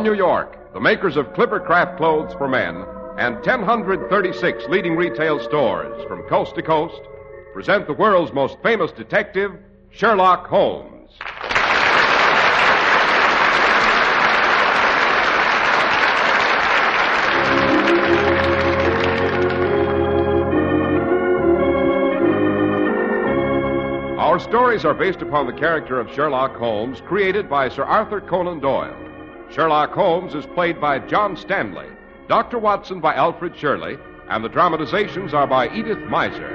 New York, the makers of Clippercraft clothes for men and 1,036 leading retail stores from coast to coast present the world's most famous detective, Sherlock Holmes. Our stories are based upon the character of Sherlock Holmes, created by Sir Arthur Conan Doyle. Sherlock Holmes is played by John Stanley, Dr. Watson by Alfred Shirley, and the dramatizations are by Edith Meiser.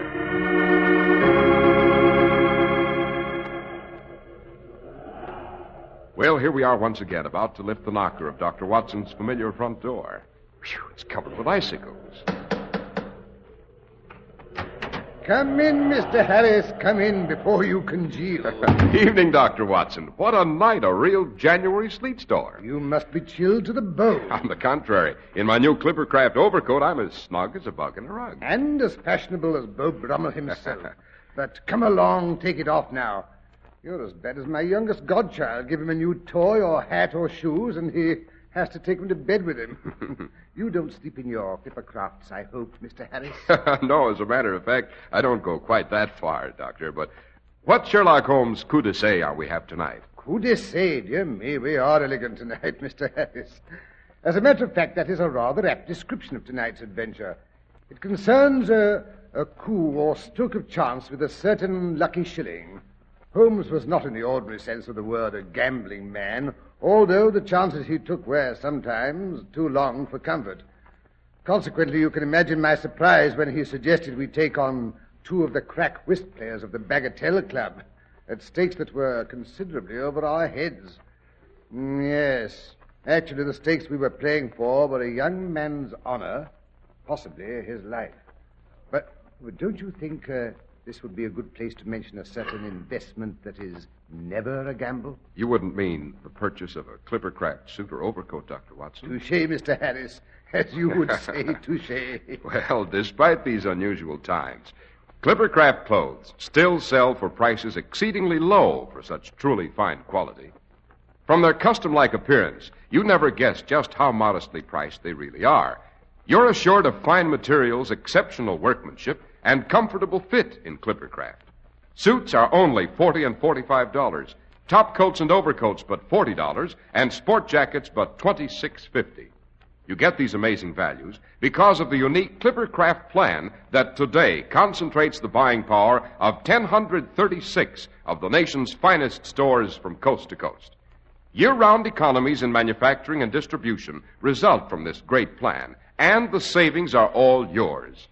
Well, here we are once again, about to lift the knocker of Dr. Watson's familiar front door. Phew, it's covered with icicles. Come in, Mr. Harris. Come in before you congeal. Evening, Dr. Watson. What a night, a real January sleet storm. You must be chilled to the bone. On the contrary, in my new Clippercraft overcoat, I'm as snug as a bug in a rug. And as fashionable as Beau Brummel himself. But come along, take it off now. You're as bad as my youngest godchild. Give him a new toy or hat or shoes, and he has to take him to bed with him. You don't sleep in your Clippercrafts, I hope, Mr. Harris? No, as a matter of fact, I don't go quite that far, Doctor. But what Sherlock Holmes coup d'essai are we have tonight? Coup d'essai, dear me. We are elegant tonight, Mr. Harris. As a matter of fact, that is a rather apt description of tonight's adventure. It concerns a coup or stroke of chance with a certain lucky shilling. Holmes was not in the ordinary sense of the word a gambling man, although the chances he took were sometimes too long for comfort. Consequently, you can imagine my surprise when he suggested we take on two of the crack whist players of the Bagatelle Club at stakes that were considerably over our heads. Yes, actually the stakes we were playing for were a young man's honor, possibly his life. But don't you think this would be a good place to mention a certain investment that is never a gamble? You wouldn't mean the purchase of a Clippercraft suit or overcoat, Dr. Watson? Touché, Mr. Harris. As you would say, touché. Well, despite these unusual times, Clippercraft clothes still sell for prices exceedingly low for such truly fine quality. From their custom-like appearance, you never guess just how modestly priced they really are. You're assured of fine materials, exceptional workmanship, and comfortable fit in Clippercraft. Suits are only $40 and $45. Top coats and overcoats but $40, and sport jackets but $26.50. You get these amazing values because of the unique Clippercraft plan that today concentrates the buying power of 1,036 of the nation's finest stores from coast to coast. Year-round economies in manufacturing and distribution result from this great plan, and the savings are all yours.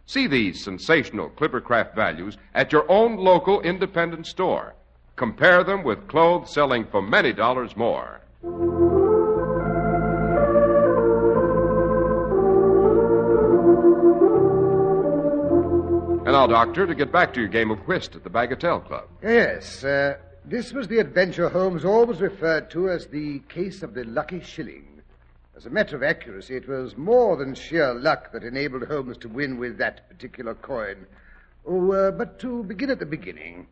See these sensational Clippercraft values at your own local independent store. Compare them with clothes selling for many dollars more. And now, Doctor, to get back to your game of whist at the Bagatelle Club. Yes, this was the adventure Holmes always referred to as the case of the lucky shilling. As a matter of accuracy, it was more than sheer luck that enabled Holmes to win with that particular coin. But to begin at the beginning,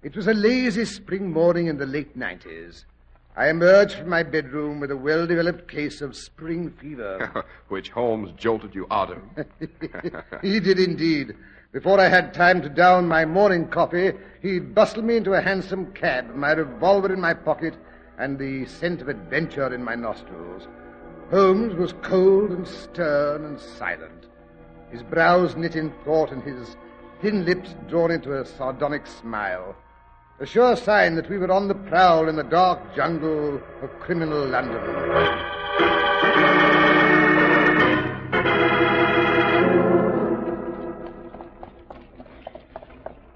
it was a lazy spring morning in the late 90s. I emerged from my bedroom with a well-developed case of spring fever. Which Holmes jolted you out of. He did indeed. Before I had time to down my morning coffee, he bustled me into a hansom cab, my revolver in my pocket, and the scent of adventure in my nostrils. Holmes was cold and stern and silent, his brows knit in thought and his thin lips drawn into a sardonic smile. A sure sign that we were on the prowl in the dark jungle of criminal London.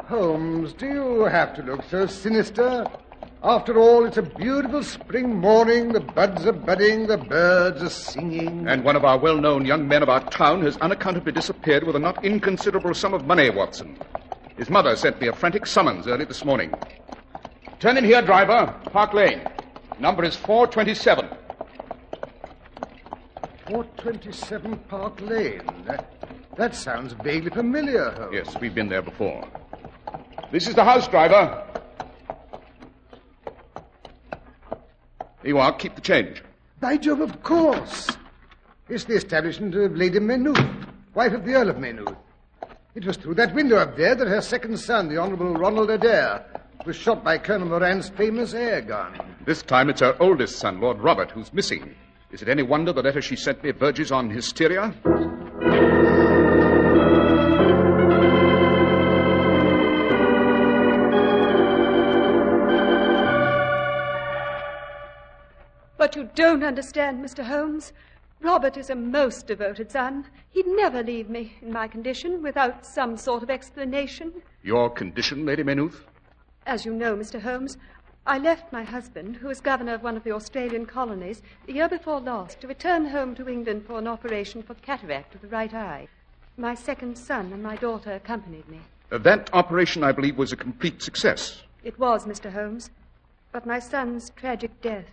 Holmes, do you have to look so sinister? After all, it's a beautiful spring morning. The buds are budding, the birds are singing. And one of our well-known young men of our town has unaccountably disappeared with a not inconsiderable sum of money, Watson. His mother sent me a frantic summons early this morning. Turn in here, driver. Park Lane. Number is 427. 427 Park Lane. That sounds vaguely familiar, Holmes. Yes, we've been there before. This is the house, driver. Here you are. Keep the change. By Jove, of course. It's the establishment of Lady Maynooth, wife of the Earl of Maynooth. It was through that window up there that her second son, the Honourable Ronald Adair, was shot by Colonel Moran's famous air gun. This time it's her oldest son, Lord Robert, who's missing. Is it any wonder the letter she sent me verges on hysteria? But you don't understand, Mr. Holmes. Robert is a most devoted son. He'd never leave me in my condition without some sort of explanation. Your condition, Lady Maynooth? As you know, Mr. Holmes, I left my husband, who was governor of one of the Australian colonies, the year before last, to return home to England for an operation for cataract of the right eye. My second son and my daughter accompanied me. That operation, I believe, was a complete success. It was, Mr. Holmes. But my son's tragic death,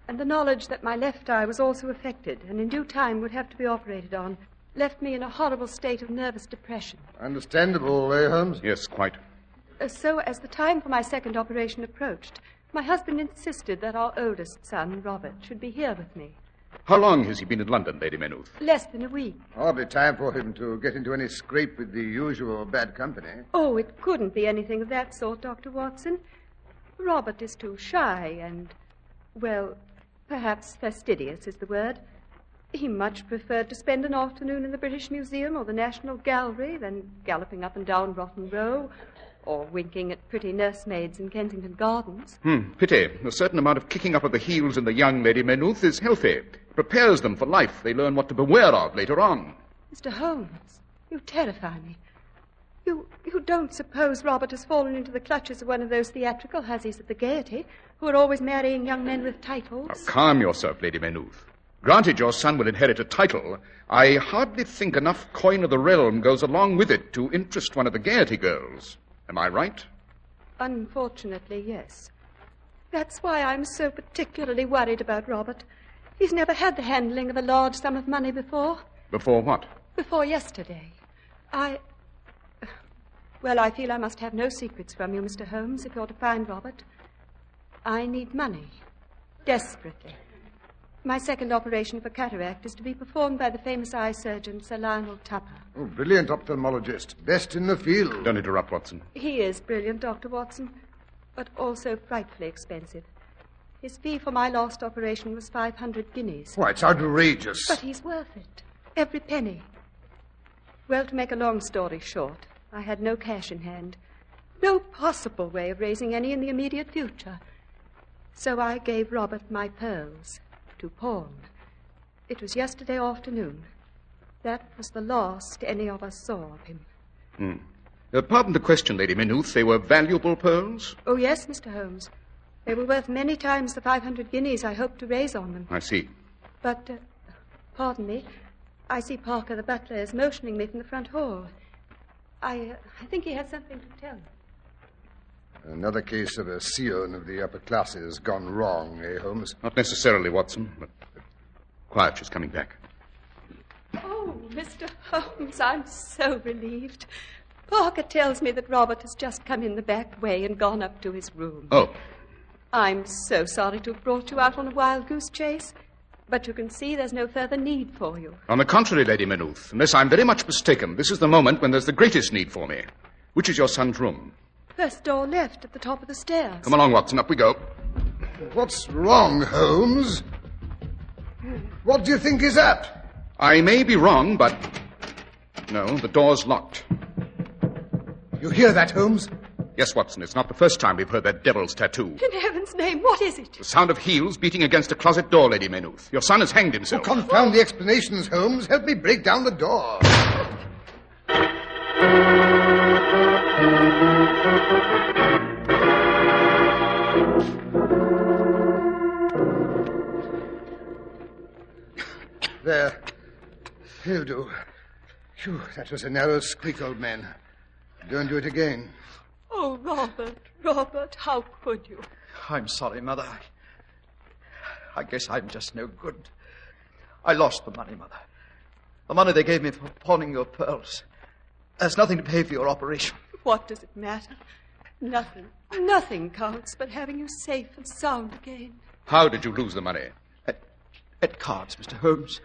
and the knowledge that my left eye was also affected and in due time would have to be operated on, left me in a horrible state of nervous depression. Understandable, Holmes? Yes, quite. So, as the time for my second operation approached, my husband insisted that our oldest son, Robert, should be here with me. How long has he been in London, Lady Maynooth? Less than a week. Hardly time for him to get into any scrape with the usual bad company. Oh, it couldn't be anything of that sort, Dr. Watson. Robert is too shy and, well, perhaps fastidious is the word. He much preferred to spend an afternoon in the British Museum or the National Gallery than galloping up and down Rotten Row or winking at pretty nursemaids in Kensington Gardens. Pity. A certain amount of kicking up of the heels in the young Lady Maynooth is healthy. It prepares them for life. They learn what to beware of later on. Mr. Holmes, you terrify me. You don't suppose Robert has fallen into the clutches of one of those theatrical hussies at the Gaiety who are always marrying young men with titles? Now, calm yourself, Lady Maynooth. Granted your son will inherit a title, I hardly think enough coin of the realm goes along with it to interest one of the Gaiety girls. Am I right? Unfortunately, yes. That's why I'm so particularly worried about Robert. He's never had the handling of a large sum of money before. Before what? Before yesterday. I feel I must have no secrets from you, Mr. Holmes, if you're to find Robert. I need money. Desperately. My second operation for cataract is to be performed by the famous eye surgeon, Sir Lionel Tupper. Oh, brilliant ophthalmologist. Best in the field. Don't interrupt, Watson. He is brilliant, Dr. Watson, but also frightfully expensive. His fee for my last operation was 500 guineas. Why, it's outrageous. But he's worth it. Every penny. Well, to make a long story short, I had no cash in hand. No possible way of raising any in the immediate future. So I gave Robert my pearls to pawn. It was yesterday afternoon. That was the last any of us saw of him. Pardon the question, Lady Maynooth. They were valuable pearls? Oh, yes, Mr. Holmes. They were worth many times the 500 guineas I hoped to raise on them. I see. But, pardon me, I see Parker, the butler, is motioning me from the front hall. I think he has something to tell me. Another case of a scion of the upper classes gone wrong, Holmes? Not necessarily, Watson, but quiet, she's coming back. Oh, Mr. Holmes, I'm so relieved. Parker tells me that Robert has just come in the back way and gone up to his room. Oh. I'm so sorry to have brought you out on a wild goose chase, but you can see there's no further need for you. On the contrary, Lady Maynooth, unless I'm very much mistaken, this is the moment when there's the greatest need for me. Which is your son's room? First door left at the top of the stairs. Come along, Watson, up we go. What's wrong, Holmes? What do you think is that? I may be wrong, but... No, the door's locked. You hear that, Holmes? Yes, Watson, it's not the first time we've heard that devil's tattoo. In heaven's name, what is it? The sound of heels beating against a closet door, Lady Maynooth. Your son has hanged Oh, himself. confound the explanations, Holmes. Help me break down the door. There. He'll do. Phew, that was a narrow squeak, old man. Don't do it again. Oh, Robert, how could you? I'm sorry, Mother. I guess I'm just no good. I lost the money, Mother. The money they gave me for pawning your pearls. There's nothing to pay for your operation. What does it matter? Nothing counts but having you safe and sound again. How did you lose the money? At cards, Mr. Holmes.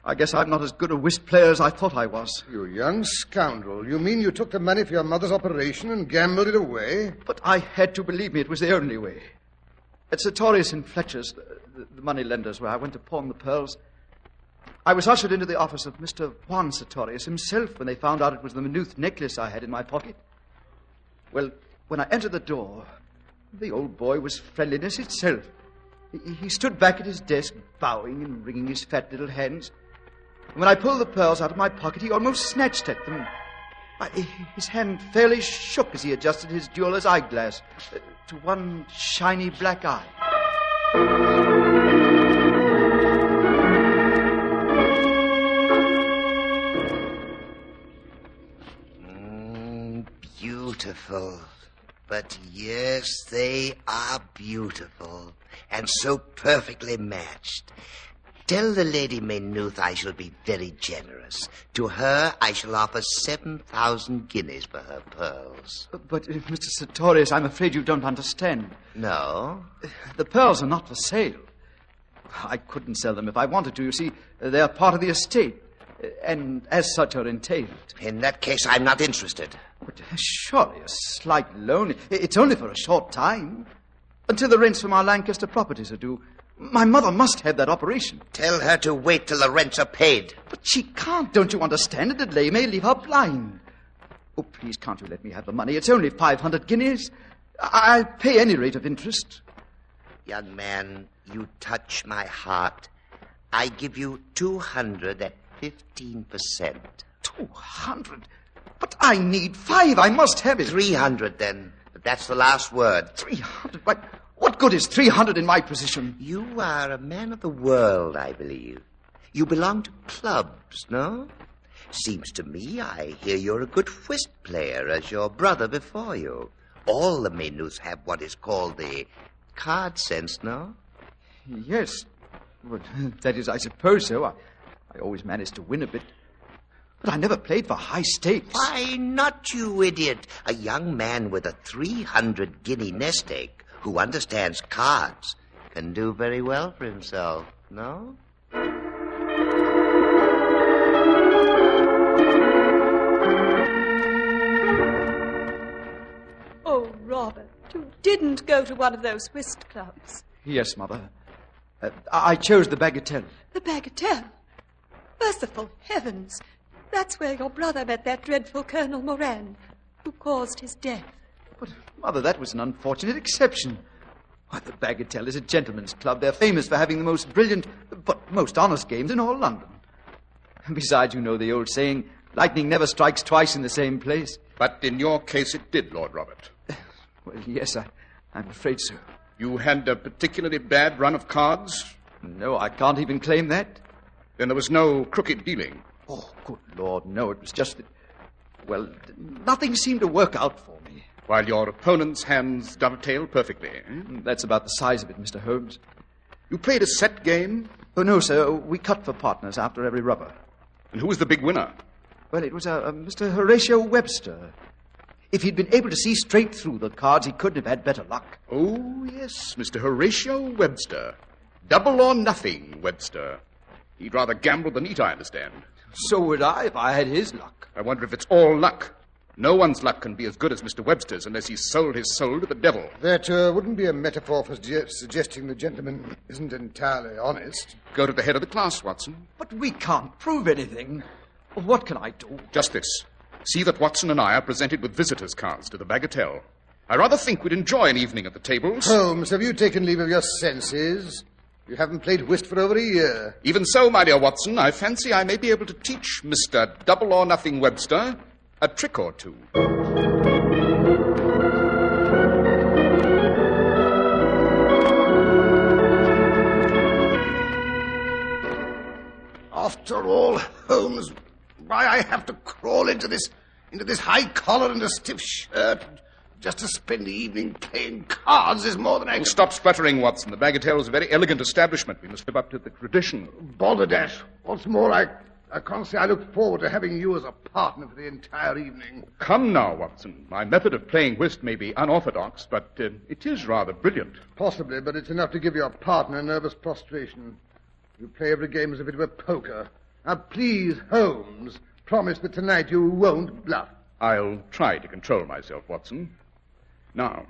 I guess I'm not as good a whist player as I thought I was. You young scoundrel. You mean you took the money for your mother's operation and gambled it away? But I had to, believe me, it was the only way. At Sartorius and Fletcher's, the money lenders where I went to pawn the pearls, I was ushered into the office of Mr. Juan Sartorius himself when they found out it was the Maynooth necklace I had in my pocket. Well, when I entered the door, the old boy was friendliness itself. He stood back at his desk, bowing and wringing his fat little hands. And when I pulled the pearls out of my pocket, he almost snatched at them. His hand fairly shook as he adjusted his jeweler's eyeglass to one shiny black eye. Beautiful. But yes, they are beautiful, and so perfectly matched. Tell the Lady Maynooth I shall be very generous. To her, I shall offer 7,000 guineas for her pearls. But, Mr. Sartorius, I'm afraid you don't understand. No? The pearls are not for sale. I couldn't sell them if I wanted to. You see, they're part of the estate, and as such are entailed. In that case, I'm not interested. But surely a slight loan. It's only for a short time. Until the rents from our Lancaster properties are due. My mother must have that operation. Tell her to wait till the rents are paid. But she can't, don't you understand? A delay may leave her blind. Oh, please, can't you let me have the money? It's only 500 guineas. I'll pay any rate of interest. Young man, you touch my heart. I give you 200 at 15%. 200? But I need 5. I must have it. 300, then. But that's the last word. 300? What good is 300 in my position? You are a man of the world, I believe. You belong to clubs, no? Seems to me I hear you're a good whist player, as your brother before you. All the Maynooths have what is called the card sense, no? Yes. Well, that is, I suppose so. I always managed to win a bit. But I never played for high stakes. Why not, you idiot? A young man with a 300 guinea nest egg who understands cards can do very well for himself, no? Oh, Robert, you didn't go to one of those whist clubs. Yes, Mother. I chose the Bagatelle. The Bagatelle? Merciful heavens! That's where your brother met that dreadful Colonel Moran, who caused his death. But, Mother, that was an unfortunate exception. Why, the Bagatelle is a gentleman's club. They're famous for having the most brilliant, but most honest games in all London. And besides, you know the old saying, lightning never strikes twice in the same place. But in your case it did, Lord Robert. Well, yes, I'm afraid so. You had a particularly bad run of cards? No, I can't even claim that. Then there was no crooked dealing? Oh, good Lord, no. It was just that, well, nothing seemed to work out for me. While your opponent's hands dovetailed perfectly, eh? That's about the size of it, Mr. Holmes. You played a set game? Oh, no, sir. We cut for partners after every rubber. And who was the big winner? Well, it was Mr. Horatio Webster. If he'd been able to see straight through the cards, he couldn't have had better luck. Oh, yes, Mr. Horatio Webster. Double or nothing, Webster. He'd rather gamble than eat, I understand. So would I if I had his luck. I wonder if it's all luck. No one's luck can be as good as Mr. Webster's unless he's sold his soul to the devil. That wouldn't be a metaphor for suggesting the gentleman isn't entirely honest. Go to the head of the class, Watson. But we can't prove anything. What can I do? Just this. See that Watson and I are presented with visitors' cards to the Bagatelle. I rather think we'd enjoy an evening at the tables. Holmes, have you taken leave of your senses? You haven't played whist for over a year. Even so, my dear Watson, I fancy I may be able to teach Mr. Double or Nothing Webster a trick or two. After all, Holmes, why I have to crawl into this high collar and a stiff shirt just to spend the evening playing cards is more than I can... Stop spluttering, Watson. The Bagatelle is a very elegant establishment. We must live up to the tradition. Balderdash. What's more, I can't say I look forward to having you as a partner for the entire evening. Come now, Watson. My method of playing whist may be unorthodox, but it is rather brilliant. Possibly, but it's enough to give your partner nervous prostration. You play every game as if it were poker. Now, please, Holmes, promise that tonight you won't bluff. I'll try to control myself, Watson. Now,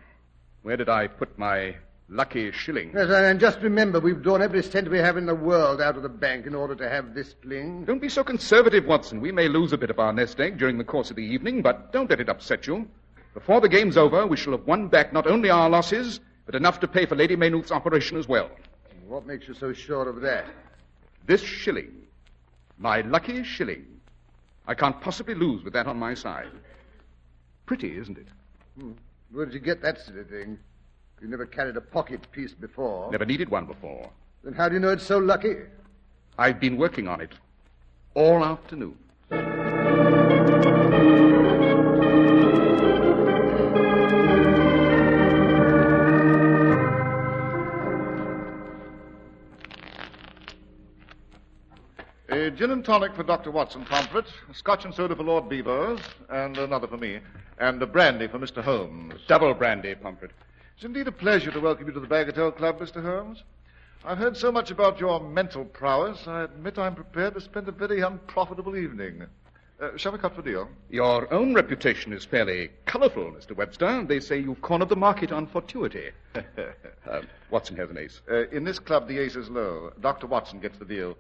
where did I put my lucky shilling? Yes, and just remember, we've drawn every cent we have in the world out of the bank in order to have this fling. Don't be so conservative, Watson. We may lose a bit of our nest egg during the course of the evening, but don't let it upset you. Before the game's over, we shall have won back not only our losses, but enough to pay for Lady Maynooth's operation as well. What makes you so sure of that? This shilling. My lucky shilling. I can't possibly lose with that on my side. Pretty, isn't it? Where did you get that silly thing? You never carried a pocket piece before. Never needed one before. Then how do you know it's so lucky? I've been working on it all afternoon. A gin and tonic for Dr. Watson, Pomfret, a scotch and soda for Lord Beavers, and another for me, and a brandy for Mr. Holmes. Double brandy, Pomfret. It's indeed a pleasure to welcome you to the Bagatelle Club, Mr. Holmes. I've heard so much about your mental prowess, I admit I'm prepared to spend a very unprofitable evening. Shall we cut for deal? Your own reputation is fairly colourful, Mr. Webster. They say you've cornered the market on fortuity. Watson has an ace. In this club, the ace is low. Dr. Watson gets the deal.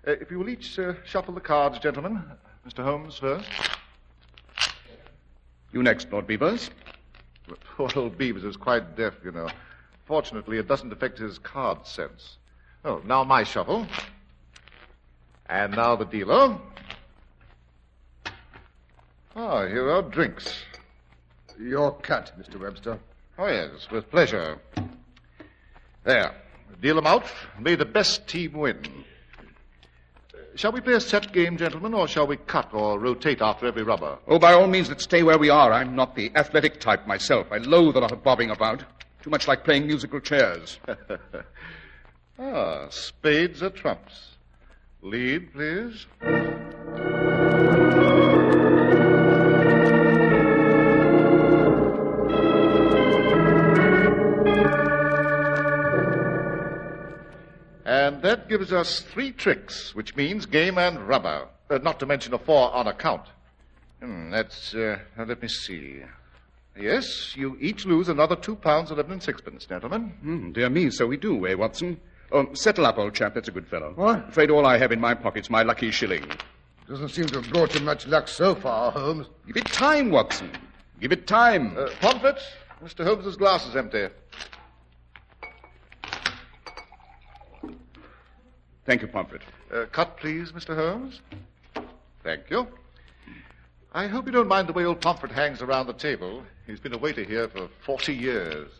If you will each shuffle the cards, gentlemen. Mr. Holmes first. You next, Lord Beavers. Poor old Beavers is quite deaf, you know. Fortunately, it doesn't affect his card sense. Oh, now my shuffle. And now the dealer. Ah, here are drinks. Your cut, Mr. Webster. Oh, yes, with pleasure. There. Deal them out. May the best team win. Shall we play a set game, gentlemen, or shall we cut or rotate after every rubber? Oh, by all means, let's stay where we are. I'm not the athletic type myself. I loathe a lot of bobbing about. Too much like playing musical chairs. Spades are trumps. Lead, please. And that gives us 3 tricks, which means game and rubber. Not to mention a 4 on account. That's, let me see. Yes, you each lose another £2, 11 and sixpence, gentlemen. Dear me, so we do, Watson? Oh, settle up, old chap. That's a good fellow. What? I'm afraid all I have in my pocket's my lucky shilling. Doesn't seem to have brought you much luck so far, Holmes. Give it time, Watson. Give it time. Pomfret, Mr. Holmes's glass is empty. Thank you, Pomfret. Cut, please, Mr. Holmes. Thank you. I hope you don't mind the way old Pomfret hangs around the table. He's been a waiter here for 40 years.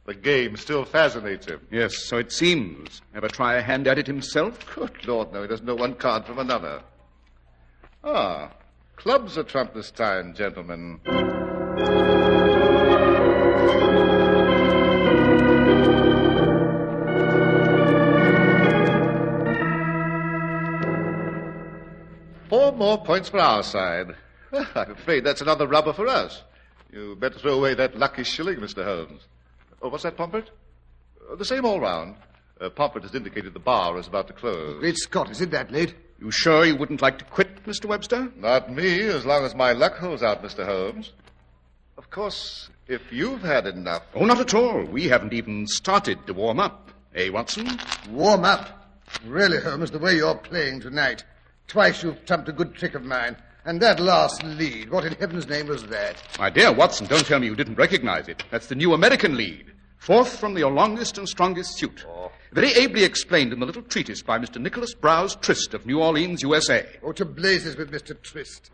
The game still fascinates him. Yes, so it seems. Ever try a hand at it himself? Good Lord, no. He doesn't know one card from another. Clubs are trump this time, gentlemen. Four more points for our side. I'm afraid that's another rubber for us. You better throw away that lucky shilling, Mr. Holmes. Oh, what's that, Pomfret? The same all round. Pomfret has indicated the bar is about to close. Great Scott, is it that late? You sure you wouldn't like to quit, Mr. Webster? Not me, as long as my luck holds out, Mr. Holmes. Of course, if you've had enough... Oh, not at all. We haven't even started to warm up. Watson? Warm up? Really, Holmes, the way you're playing tonight. Twice you've trumped a good trick of mine. And that last lead, what in heaven's name was that? My dear Watson, don't tell me you didn't recognize it. That's the new American lead. 4th from your longest and strongest suit. Very ably explained in the little treatise by Mr. Nicholas Browse Trist of New Orleans, USA. Oh, to blazes with Mr. Trist.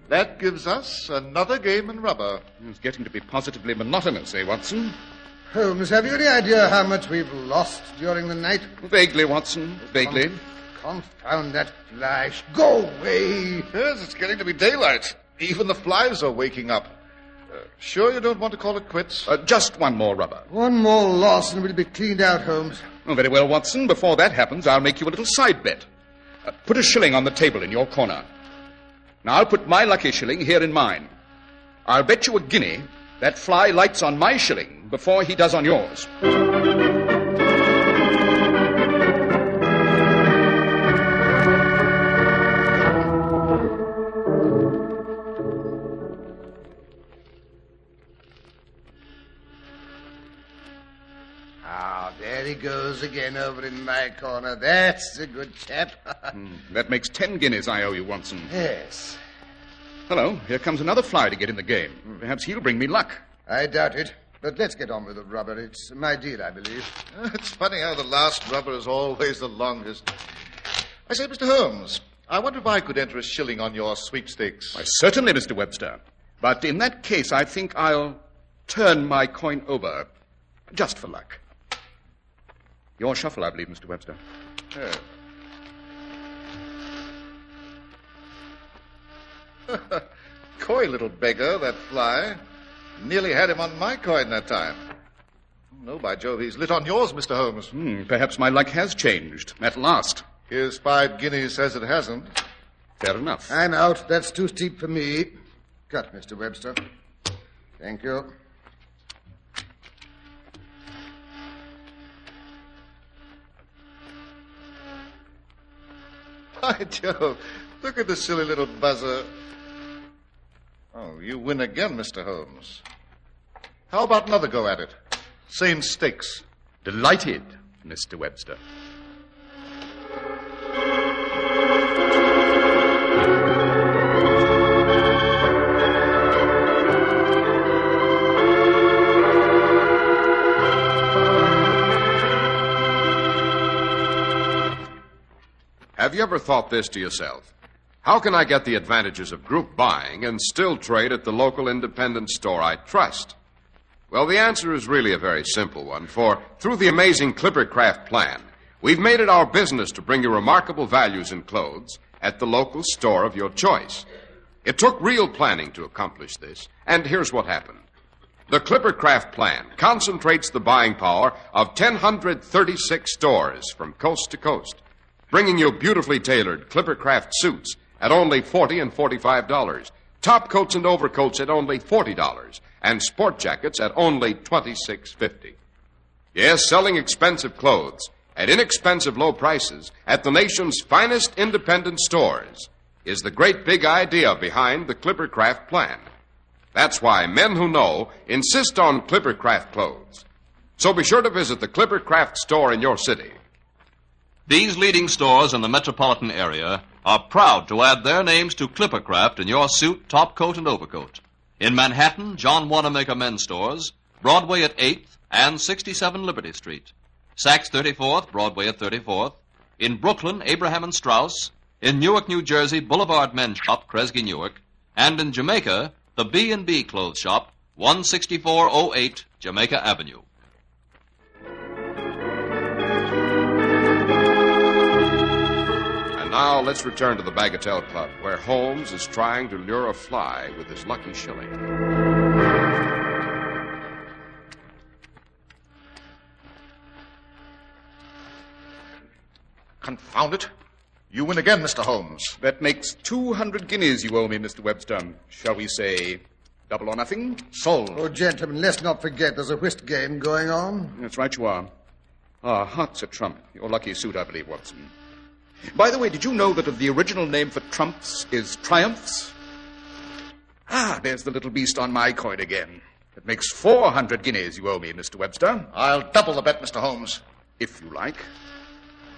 That gives us another game in rubber. It's getting to be positively monotonous, Watson? Holmes, have you any idea how much we've lost during the night? Vaguely, Watson, vaguely. Confound that fly. Go away. Yes, it's getting to be daylight. Even the flies are waking up. Sure you don't want to call it quits? Just one more rubber. One more loss and we'll be cleaned out, Holmes. Oh, very well, Watson. Before that happens, I'll make you a little side bet. Put a shilling on the table in your corner. Now, I'll put my lucky shilling here in mine. I'll bet you a guinea that fly lights on my shilling before he does on yours. Ah, there he goes again over in my corner. That's a good chap. That makes 10 guineas I owe you, Watson. Yes. Hello, here comes another fly to get in the game. Perhaps he'll bring me luck. I doubt it. But let's get on with the rubber. It's my deal, I believe. It's funny how the last rubber is always the longest. I say, Mr. Holmes, I wonder if I could enter a shilling on your sweepstakes. Why, certainly, Mr. Webster. But in that case, I think I'll turn my coin over, just for luck. Your shuffle, I believe, Mr. Webster. Coy little beggar, that fly. Nearly had him on my coin that time. No, by Jove, he's lit on yours, Mr. Holmes. Perhaps my luck has changed, at last. Here's 5 guineas says it hasn't. Fair enough. I'm out. That's too steep for me. Cut, Mr. Webster. Thank you. By Jove, look at the silly little buzzer. Oh, you win again, Mr. Holmes. How about another go at it? Same stakes. Delighted, Mr. Webster. Have you ever thought this to yourself? How can I get the advantages of group buying and still trade at the local independent store I trust? Well, the answer is really a very simple one, for through the amazing Clippercraft plan, we've made it our business to bring you remarkable values in clothes at the local store of your choice. It took real planning to accomplish this, and here's what happened. The Clippercraft plan concentrates the buying power of 1,036 stores from coast to coast, bringing you beautifully tailored Clippercraft suits at only $40 and $45, top coats and overcoats at only $40, and sport jackets at only $26.50. Yes, selling expensive clothes at inexpensive low prices at the nation's finest independent stores is the great big idea behind the Clippercraft plan. That's why men who know insist on Clippercraft clothes. So be sure to visit the Clippercraft store in your city. These leading stores in the metropolitan area are proud to add their names to Clippercraft in your suit, top coat, and overcoat. In Manhattan, John Wanamaker Men's Stores, Broadway at 8th and 67 Liberty Street. Saks 34th, Broadway at 34th. In Brooklyn, Abraham and Strauss. In Newark, New Jersey, Boulevard Men's Shop, Kresge Newark. And in Jamaica, the B&B Clothes Shop, 16408 Jamaica Avenue. Now let's return to the Bagatelle Club, where Holmes is trying to lure a fly with his lucky shilling. Confound it. You win again, Mr. Holmes. That makes 200 guineas you owe me, Mr. Webster. Shall we say double or nothing? Sold. Oh, gentlemen, let's not forget there's a whist game going on. That's right, you are. Hearts a trump. Your lucky suit, I believe, Watson. By the way, did you know that the original name for trumps is triumphs? There's the little beast on my coin again. It makes 400 guineas you owe me, Mr. Webster. I'll double the bet, Mr. Holmes. If you like.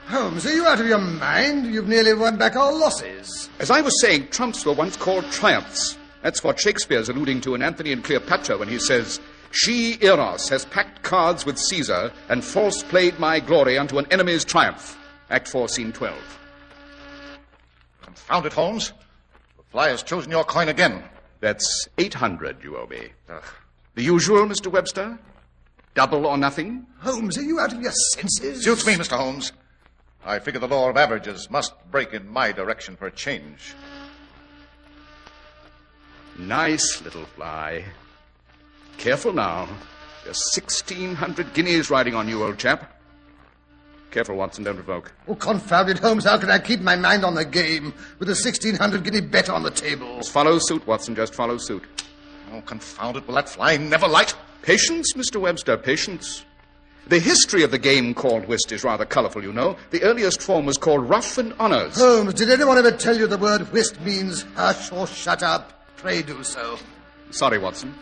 Holmes, are you out of your mind? You've nearly won back our losses. As I was saying, trumps were once called triumphs. That's what Shakespeare's alluding to in Antony and Cleopatra when he says, "She, Eros, has packed cards with Caesar and false played my glory unto an enemy's triumph." Act 4, Scene 12. Confound it, Holmes. The fly has chosen your coin again. That's 800 you owe me. The usual, Mr. Webster? Double or nothing? Holmes, are you out of your senses? Suits me, Mr. Holmes. I figure the law of averages must break in my direction for a change. Nice little fly. Careful now. There's 1,600 guineas riding on you, old chap. Careful, Watson, don't provoke. Oh, confound it, Holmes, how can I keep my mind on the game with a 1,600 guinea bet on the table? Just follow suit, Watson, just follow suit. Oh, confound it, will that fly never light? Patience, Mr. Webster, patience. The history of the game called whist is rather colourful, you know. The earliest form was called ruff and honours. Holmes, did anyone ever tell you the word whist means hush or shut up? Pray do so. Sorry, Watson.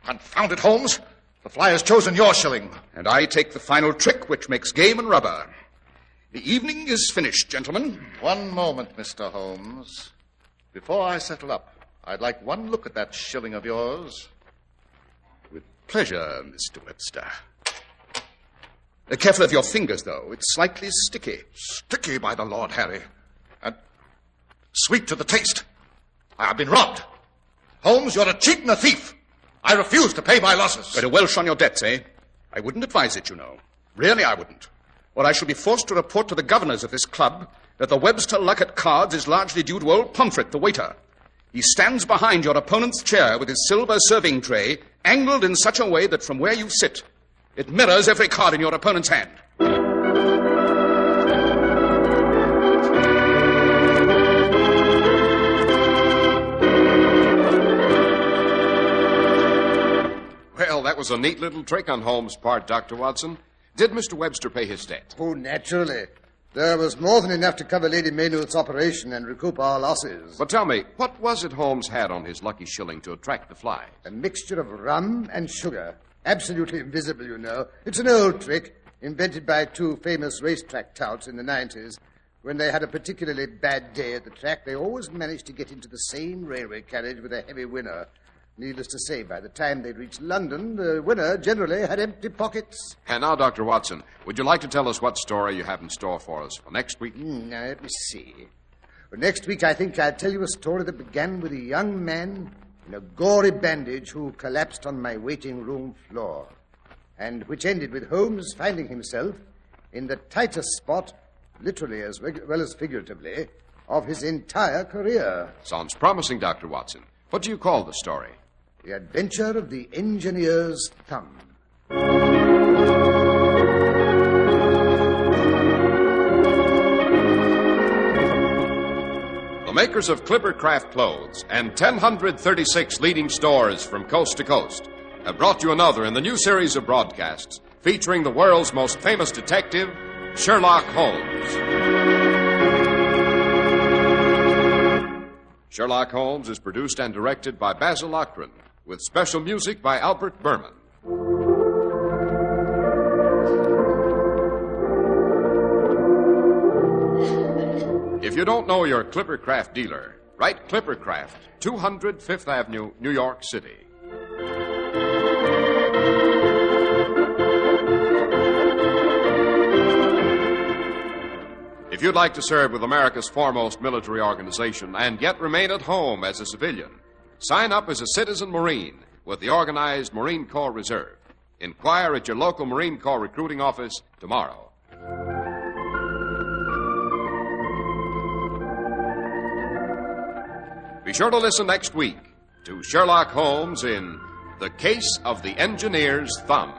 Confound it, Holmes. The fly has chosen your shilling. And I take the final trick, which makes game and rubber. The evening is finished, gentlemen. One moment, Mr. Holmes. Before I settle up, I'd like one look at that shilling of yours. With pleasure, Mr. Webster. Careful of your fingers, though. It's slightly sticky. Sticky, by the Lord Harry. And sweet to the taste. I have been robbed. Holmes, you're a cheat and a thief. I refuse to pay my losses. Better welsh on your debts, eh? I wouldn't advise it, you know. Really, I wouldn't. Or I shall be forced to report to the governors of this club that the Webster luck at cards is largely due to old Pomfret, the waiter. He stands behind your opponent's chair with his silver serving tray, angled in such a way that from where you sit, it mirrors every card in your opponent's hand. Well, that was a neat little trick on Holmes' part, Dr. Watson. Did Mr. Webster pay his debt? Oh, naturally. There was more than enough to cover Lady Maynooth's operation and recoup our losses. But tell me, what was it Holmes had on his lucky shilling to attract the flies? A mixture of rum and sugar. Absolutely invisible, you know. It's an old trick, invented by two famous racetrack touts in the 90s. When they had a particularly bad day at the track, they always managed to get into the same railway carriage with a heavy winner. Needless to say, by the time they'd reached London, the winner generally had empty pockets. And now, Dr. Watson, would you like to tell us what story you have in store for us for next week? Now, let me see. Well, next week, I think I'll tell you a story that began with a young man in a gory bandage who collapsed on my waiting room floor, and which ended with Holmes finding himself in the tightest spot, literally as well as figuratively, of his entire career. Sounds promising, Dr. Watson. What do you call the story? The Adventure of the Engineer's Thumb. The makers of Clippercraft clothes and 1,036 leading stores from coast to coast have brought you another in the new series of broadcasts featuring the world's most famous detective, Sherlock Holmes. Sherlock Holmes is produced and directed by Basil Lochran, with special music by Albert Berman. If you don't know your Clippercraft dealer, write Clippercraft, 200 Fifth Avenue, New York City. If you'd like to serve with America's foremost military organization and yet remain at home as a civilian, sign up as a citizen Marine with the organized Marine Corps Reserve. Inquire at your local Marine Corps recruiting office tomorrow. Be sure to listen next week to Sherlock Holmes in The Case of the Engineer's Thumb.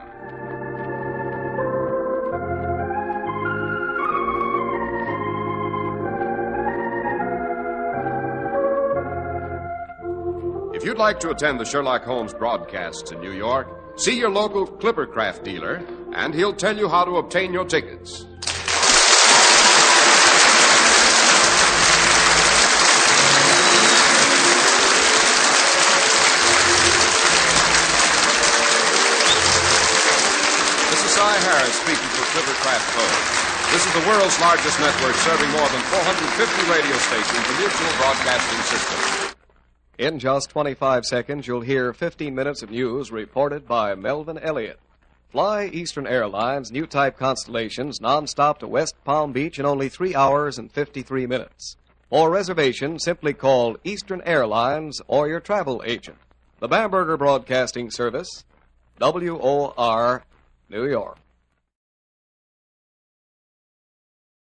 If you'd like to attend the Sherlock Holmes broadcasts in New York, see your local Clippercraft dealer, and he'll tell you how to obtain your tickets. This is Cy Harris speaking for Clippercraft clothes. This is the world's largest network serving more than 450 radio stations and mutual broadcasting systems. In just 25 seconds, you'll hear 15 minutes of news reported by Melvin Elliott. Fly Eastern Airlines new type Constellations nonstop to West Palm Beach in only 3 hours and 53 minutes. For reservation, simply call Eastern Airlines or your travel agent. The Bamberger Broadcasting Service, WOR, New York.